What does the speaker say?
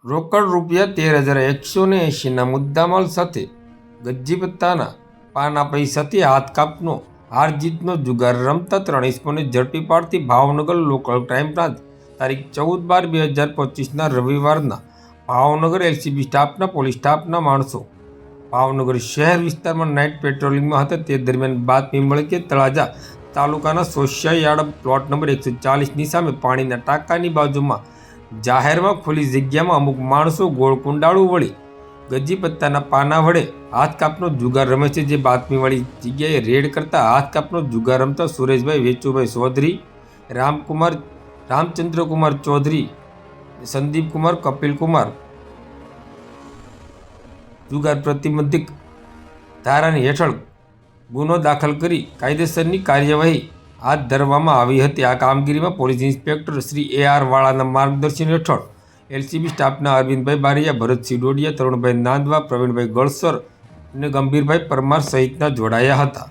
રોકડ રૂપિયા 13,180ના મુદ્દામાલ સાથે ગજ્જીપત્તાના પાના પૈસાથી હાથ કાપનો હાર જીતનો જુગાર રમતા 3 ઇસમોને ઝડપી પાડતી ભાવનગર લોકલ ક્રાઇમ બ્રાન્ચ તારીખ 14/12/2025ના રવિવારના ભાવનગર એલસીબી સ્ટાફના પોલીસ સ્ટાફના માણસો ભાવનગર શહેર વિસ્તારમાં નાઇટ પેટ્રોલિંગમાં હતા તે દરમિયાન બાતમી મળી કે તળાજા તાલુકાના સોશિયાયાર્ડ પ્લોટ નંબર 140ની સામે પાણીના ટાંકાની બાજુમાં જાહેરમાં ખુલ્લી જગ્યામાં અમુક માણસો ગોળ કુંડાળું વળી ગજ્જીપત્તાના પાના વડે હાથ કાપનો જુગાર રમે છે. જે બાતમીવાળી જગ્યાએ રેડ કરતા હાથ કાપનો જુગાર રમતા સુરેશભાઈ વેચુભાઈ ચૌધરી, રામચંદ્રકુમાર ચૌધરી, સંદીપકુમાર, કપિલકુમાર જુગાર પ્રતિબંધિત ધારાની હેઠળ ગુનો દાખલ કરી કાયદેસરની કાર્યવાહી હાથ ધરવામાં આવી હતી. આ કામગીરીમાં પોલીસ ઇન્સ્પેક્ટર શ્રી AR વાળાના માર્ગદર્શન હેઠળ એલસીબી સ્ટાફના અરવિંદભાઈ બારિયા, ભરતસિંહ ડોડિયા, તરુણભાઈ નાંદવા, પ્રવીણભાઈ ગળસર અને ગંભીરભાઈ પરમાર સહિતના જોડાયા હતા.